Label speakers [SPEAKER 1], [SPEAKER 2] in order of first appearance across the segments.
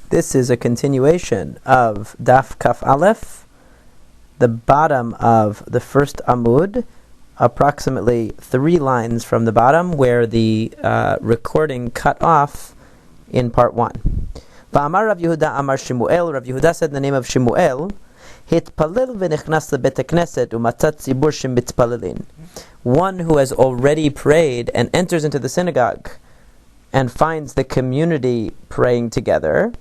[SPEAKER 1] This is a continuation of Daf Kaf Aleph, the bottom of the first Amud, approximately 3 lines from the bottom, where the recording cut off in part 1. Va'amar Rav Yehuda Amar Shemuel. Rav Yehuda said in the name of Shemuel, Hitpalel v'nechnas lebet hakneset umatzat tzibur shemitzpalelin. One who has already prayed and enters into the synagogue and finds the community praying together,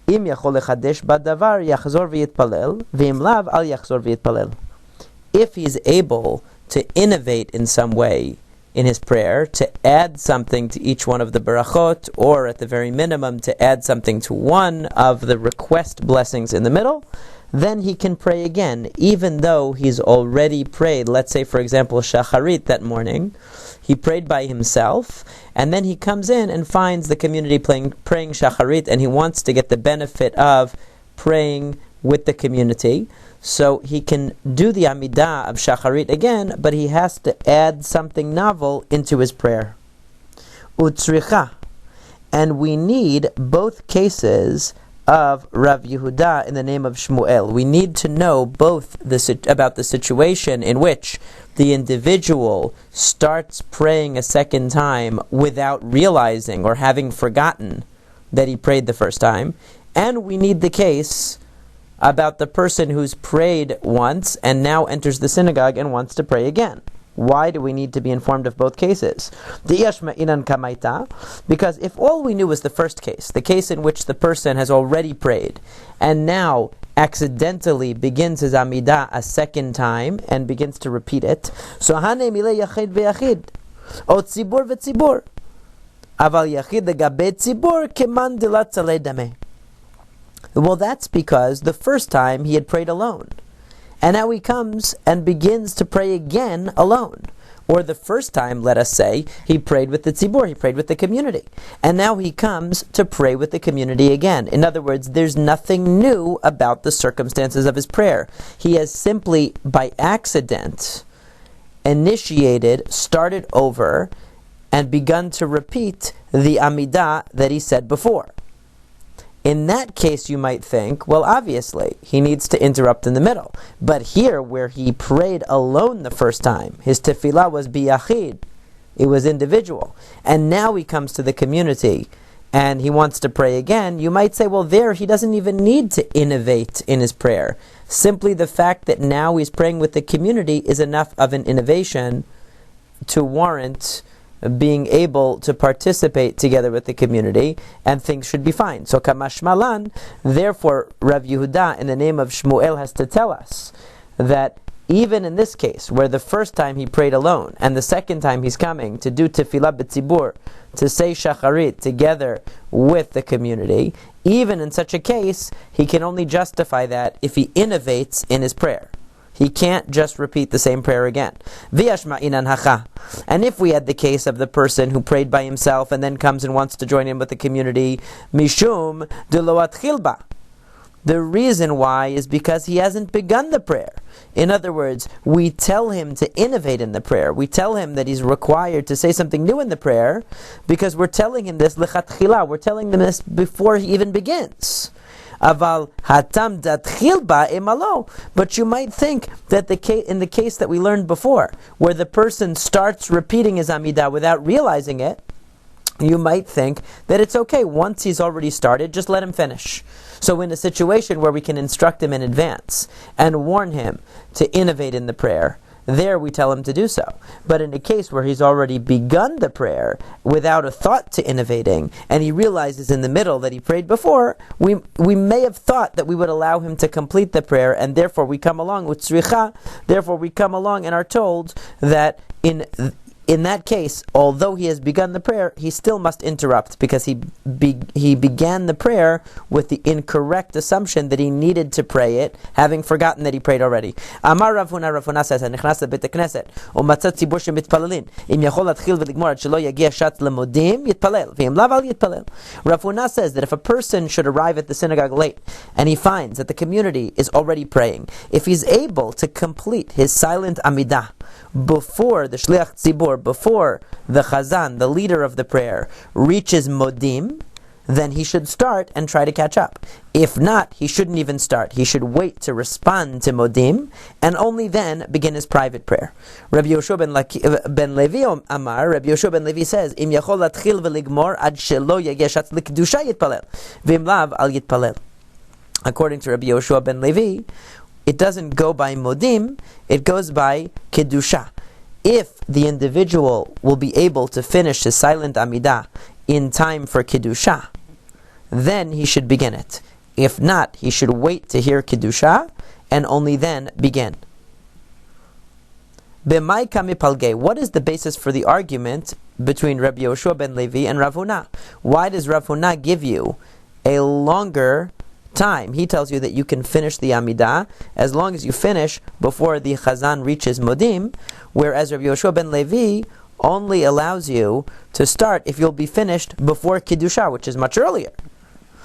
[SPEAKER 1] Im yachol lechadesh badavar yachzor v'yitpalel, v'im lav al yachzor v'yitpalel. If he's able to innovate in some way in his prayer, to add something to each one of the berachot, or at the very minimum to add something to one of the request blessings in the middle, then he can pray again, even though he's already prayed. Let's say, for example, Shacharit that morning, he prayed by himself, and then he comes in and finds the community praying Shacharit, and he wants to get the benefit of praying with the community. So he can do the Amidah of Shacharit again, but he has to add something novel into his prayer. Utzricha. And we need both cases of Rav Yehuda in the name of Shmuel. We need to know both about the situation in which the individual starts praying a second time without realizing or having forgotten that he prayed the first time, and we need the case about the person who's prayed once and now enters the synagogue and wants to pray again. Why do we need to be informed of both cases? Because if all we knew was the first case, the case in which the person has already prayed and now accidentally begins his Amidah a second time and begins to repeat it, so hane milei yachid ve'yachid, o tzibur ve'tzibur, aval yachid legabe tzibur keman dilat tzalei dameh. Well, that's because the first time he had prayed alone, and now he comes and begins to pray again alone. Or the first time, let us say, he prayed with the tzibur, he prayed with the community, and now he comes to pray with the community again. In other words, there's nothing new about the circumstances of his prayer. He has simply, by accident, started over, and begun to repeat the Amidah that he said before. In that case, you might think, well, obviously, he needs to interrupt in the middle. But here, where he prayed alone the first time, his tefillah was biyachid, it was individual, and now he comes to the community, and he wants to pray again, you might say, well, there, he doesn't even need to innovate in his prayer. Simply the fact that now he's praying with the community is enough of an innovation to warrant being able to participate together with the community, and things should be fine. So Kamash Malan, therefore Rav Yehuda in the name of Shmuel has to tell us that even in this case, where the first time he prayed alone, and the second time he's coming to do tefillah b'tzibur, to say shacharit together with the community, even in such a case, he can only justify that if he innovates in his prayer. He can't just repeat the same prayer again. And if we had the case of the person who prayed by himself and then comes and wants to join in with the community, mishum de lo atchilba. The reason why is because he hasn't begun the prayer. In other words, we tell him to innovate in the prayer. We tell him that he's required to say something new in the prayer because we're telling him this lechatchila. We're telling him this before he even begins. Aval hatam datchil ba emalo. But you might think that in the case that we learned before, where the person starts repeating his Amidah without realizing it, you might think that it's okay. Once he's already started, just let him finish. So in a situation where we can instruct him in advance and warn him to innovate in the prayer, there we tell him to do so. But in a case where he's already begun the prayer without a thought to innovating, and he realizes in the middle that he prayed before, we may have thought that we would allow him to complete the prayer, and therefore we come along with tzricha, therefore we come along and are told that in that case, although he has begun the prayer, he still must interrupt because he began the prayer with the incorrect assumption that he needed to pray it, having forgotten that he prayed already. Amar Rav Huna says, "Nichnas lebet hakneset umatzat tzibur shemitpalelin. Im yachol latchil veligmor ad shelo yagia shat lemodim yitpalel. V'im lav al yitpalel." Rav Huna says that if a person should arrive at the synagogue late and he finds that the community is already praying, if he's able to complete his silent Amidah before the shliach tzibur, before the chazan, the leader of the prayer, reaches modim, then he should start and try to catch up. If not, he shouldn't even start. He should wait to respond to Modim, and only then begin his private prayer. Rabbi Yoshua ben Levi Amar, Rabbi Yoshua ben Levi says, Im yachol latchil veligmor ad shelo yageshat l'kedusha yitpalel, v'im lav al yitpalel. According to Rabbi Yoshua ben Levi, it doesn't go by Modim, it goes by Kedusha. If the individual will be able to finish his silent Amidah in time for Kedusha, then he should begin it. If not, he should wait to hear Kedusha and only then begin. B'mai kamipalge. What is the basis for the argument between Rabbi Yoshua ben Levi and Rav Huna? Why does Rav Huna give you a longer time? He tells you that you can finish the Amidah as long as you finish before the Chazan reaches Modim, whereas Rabbi Yoshua ben Levi only allows you to start if you'll be finished before Kedusha, which is much earlier.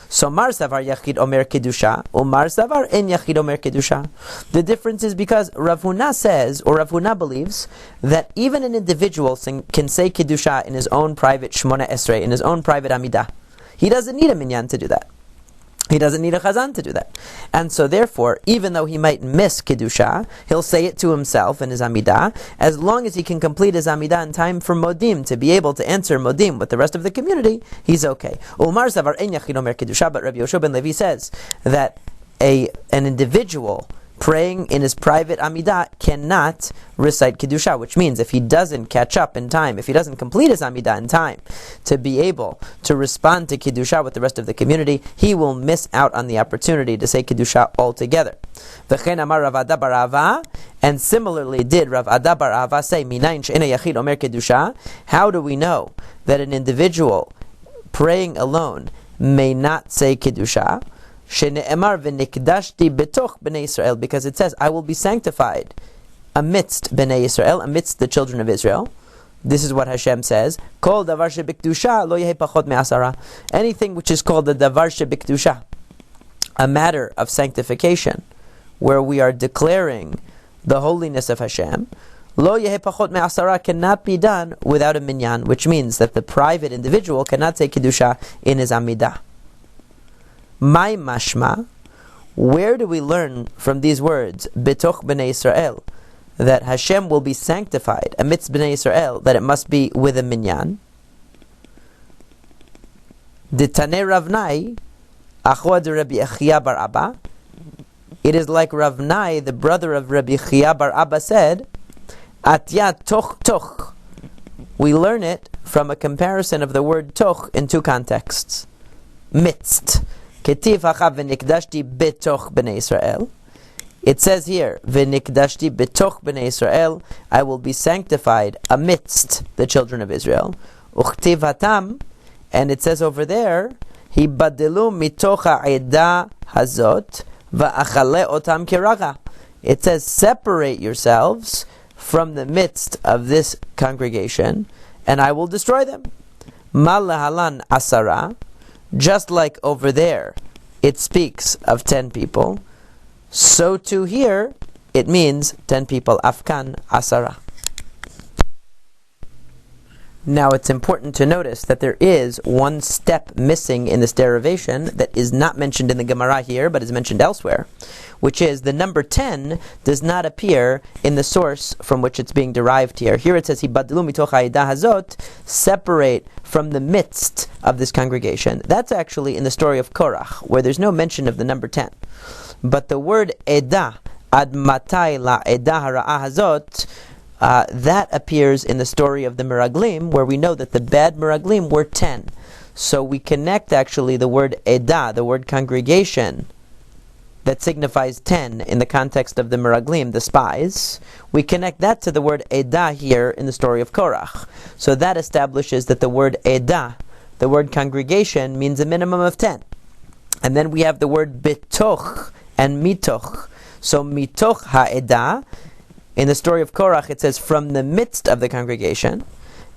[SPEAKER 1] So Mar Savar Yachid Omer Kedusha, Umar Savar En Yachid Omer Kedusha. The difference is because Rav Huna says, or Rav Huna believes, that even an individual can say Kedusha in his own private Shmona Esrei, in his own private Amidah. He doesn't need a minyan to do that. He doesn't need a chazan to do that. And so therefore, even though he might miss Kedusha, he'll say it to himself in his Amidah, as long as he can complete his Amidah in time for Modim, to be able to answer Modim with the rest of the community, he's okay. Umar Savar En Yachid Omer Kedusha, but Rabbi Yoshua ben Levi says that an individual praying in his private Amidah cannot recite Kedusha, which means if he doesn't catch up in time, if he doesn't complete his Amidah in time to be able to respond to Kedusha with the rest of the community, he will miss out on the opportunity to say Kedusha altogether. V'chein amar Rav Ada bar Ava, and similarly did Rav Ada bar Ava say, Minayin she'ena yachid omer Kedusha. How do we know that an individual praying alone may not say Kedusha? Shene'emar v'nikdashti betoch b'nei Yisrael, because it says, I will be sanctified amidst b'nei Yisrael, amidst the children of Israel. This is what Hashem says. Kol davar shebikdusha lo yehi pachot me'asara. Anything which is called the davar shebikdusha, a matter of sanctification, where we are declaring the holiness of Hashem, lo yehi pachot me'asara cannot be done without a minyan, which means that the private individual cannot say Kedusha in his Amidah. My mashma, where do we learn from these words, betoch b'nei Yisrael, that Hashem will be sanctified amidst b'nei Yisrael, that it must be with a minyan? Ditane Ravnai, achwa de Rabbi Achia bar Abba. It is like Ravnai, the brother of Rabbi Achia bar Abba, said, Atya toch toch. We learn it from a comparison of the word toch in two contexts. Midst. Ketiv hachav v'nikdashti betoch b'nei Yisrael. It says here, v'nikdashti betoch b'nei Yisrael, I will be sanctified amidst the children of Israel. Uchtiv hatam, and it says over there, hibadelu mitoch ha'eda hazot va'achale otam kiraga. It says, separate yourselves from the midst of this congregation, and I will destroy them. Malahalan asara. Just like over there, it speaks of 10 people, so too here, it means 10 people. Afkan asara. Now it's important to notice that there is one step missing in this derivation that is not mentioned in the Gemara here, but is mentioned elsewhere, which is the number 10 does not appear in the source from which it's being derived here. Here it says, Hibadlu mitoch ha'edah hazot, separate from the midst of this congregation. That's actually in the story of Korach, where there's no mention of the number 10. But the word edah, ad matai la edah hara'ah hazot, that appears in the story of the Meraglim, where we know that the bad Meraglim were 10. So we connect actually the word edah, the word congregation, that signifies 10 in the context of the Meraglim, the spies. We connect that to the word edah here in the story of Korach. So that establishes that the word edah, the word congregation, means a minimum of 10. And then we have the word betoch and mitoch. So mitoch ha'edah, in the story of Korach, it says from the midst of the congregation.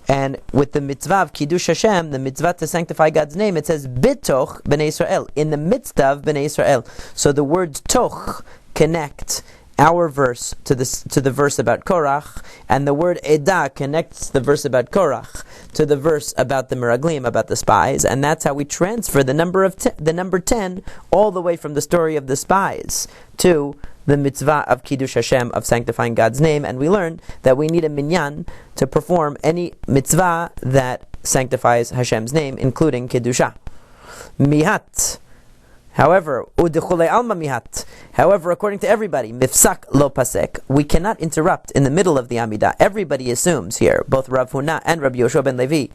[SPEAKER 1] And with the mitzvah of Kiddush Hashem, the mitzvah to sanctify God's name, it says bitoch b'nei Yisrael, in the midst of b'nei Yisrael. So the words toch connect our verse to the verse about Korach, and the word Edah connects the verse about Korach to the verse about the Meraglim, about the spies, and that's how we transfer the number 10 all the way from the story of the spies to the mitzvah of Kiddush Hashem, of sanctifying God's name, and we learn that we need a minyan to perform any mitzvah that sanctifies Hashem's name, including Kiddusha. Mihat. However, according to everybody, mifsak lo pasek, we cannot interrupt in the middle of the Amidah. Everybody assumes here, both Rav Huna and Rabbi Yoshua ben Levi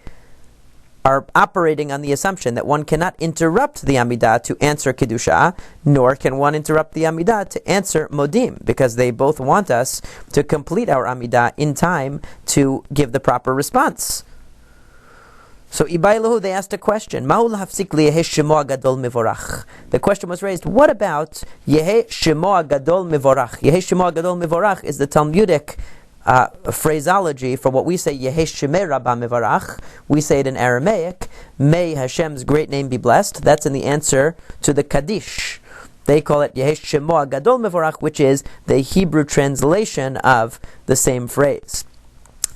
[SPEAKER 1] are operating on the assumption that one cannot interrupt the Amidah to answer Kiddusha, nor can one interrupt the Amidah to answer Modim, because they both want us to complete our Amidah in time to give the proper response. So Ibailahu, they asked a question. The question was raised, what about Yehe Shemo Gadol Mivorach? Yehe Shemo Gadol Mivorach is the Talmudic phraseology for what we say Yehe Shemei Rabba Mivorach. We say it in Aramaic, may Hashem's great name be blessed. That's in the answer to the Kaddish. They call it Yehe Shemo Gadol Mivorach, which is the Hebrew translation of the same phrase.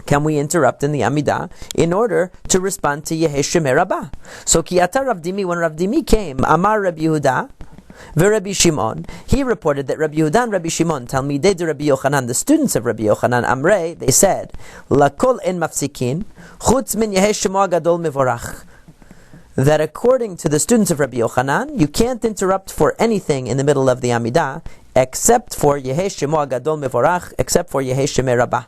[SPEAKER 1] Can we interrupt in the Amidah in order to respond to Yehe Shemei Rabbah? So Ki Ata Rav Dimi, when Rav Dimi came, Amar Rabbi Yehuda v'Rabbi Shimon, he reported that Rabbi Yehuda and Rabbi Shimon, Talmidei de Rabbi Yochanan, the students of Rabbi Yochanan, Amrei, they said, Lakol en mafsikin, chutz min Yehe Shemo Gadol Mivorach. That according to the students of Rabbi Yochanan, you can't interrupt for anything in the middle of the Amidah, except for Yehe Shemo Gadol Mivorach, except for Yehe Shemei Rabbah.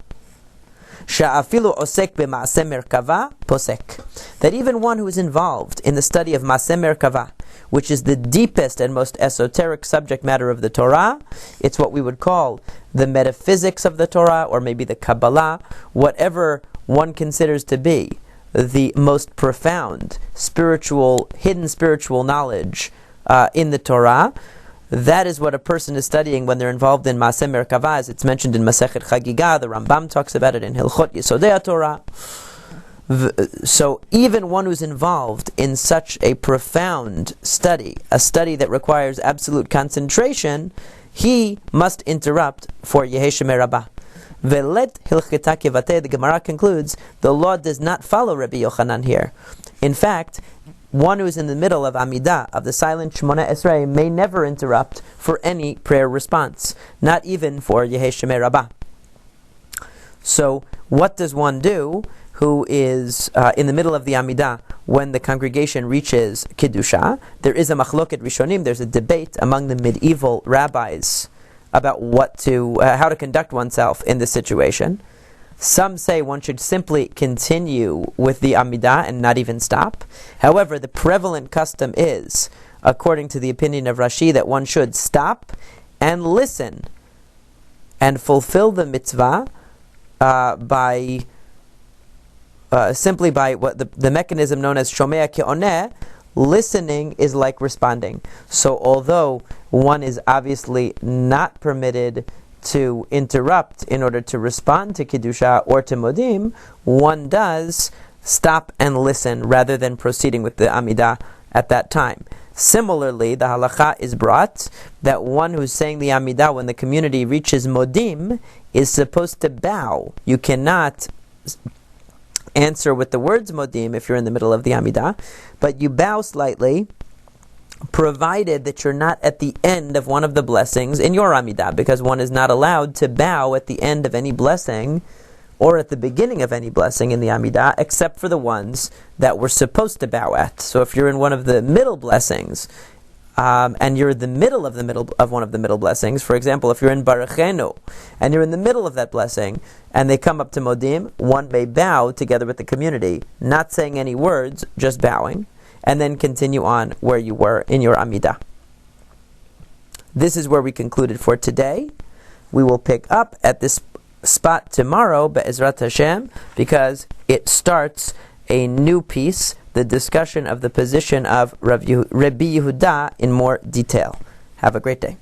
[SPEAKER 1] Sha'afilu osek b'ma'aseh merkava posek. That even one who is involved in the study of Ma'aseh Merkava, which is the deepest and most esoteric subject matter of the Torah, it's what we would call the metaphysics of the Torah, or maybe the Kabbalah, whatever one considers to be the most profound hidden spiritual knowledge in the Torah. That is what a person is studying when they're involved in Maaseh Merkava, as it's mentioned in Masechet Chagigah. The Rambam talks about it in Hilchot Yesodei Torah. So even one who's involved in such a profound study, a study that requires absolute concentration, he must interrupt for Yehe Shemei Rabbah. Velet Hilcheta Kevate, the Gemara concludes, the law does not follow Rabbi Yochanan here. In fact, one who is in the middle of Amidah, of the silent Shemona Esrei, may never interrupt for any prayer response, not even for Yehe Shemei Rabbah. So, what does one do who is in the middle of the Amidah when the congregation reaches Kiddusha? There is a machloket rishonim, there's a debate among the medieval rabbis about how to conduct oneself in this situation. Some say one should simply continue with the Amidah and not even stop. However, the prevalent custom is, according to the opinion of Rashi, that one should stop and listen and fulfill the mitzvah simply by what the mechanism known as Shomea Ke'oneh. Listening is like responding. So although one is obviously not permitted to interrupt in order to respond to Kiddusha or to Modim, one does stop and listen rather than proceeding with the Amidah at that time. Similarly, the halacha is brought that one who's saying the Amidah when the community reaches Modim is supposed to bow. You cannot answer with the words Modim if you're in the middle of the Amidah, but you bow slightly, provided that you're not at the end of one of the blessings in your Amidah, because one is not allowed to bow at the end of any blessing or at the beginning of any blessing in the Amidah, except for the ones that we're supposed to bow at. So if you're in one of the middle blessings, and you're in the middle of one of the middle blessings, for example, if you're in Barachenu, and you're in the middle of that blessing, and they come up to Modim, one may bow together with the community, not saying any words, just bowing, and then continue on where you were in your Amidah. This is where we concluded for today. We will pick up at this spot tomorrow, Be'ezrat Hashem, because it starts a new piece, the discussion of the position of Rabbi Yehuda in more detail. Have a great day.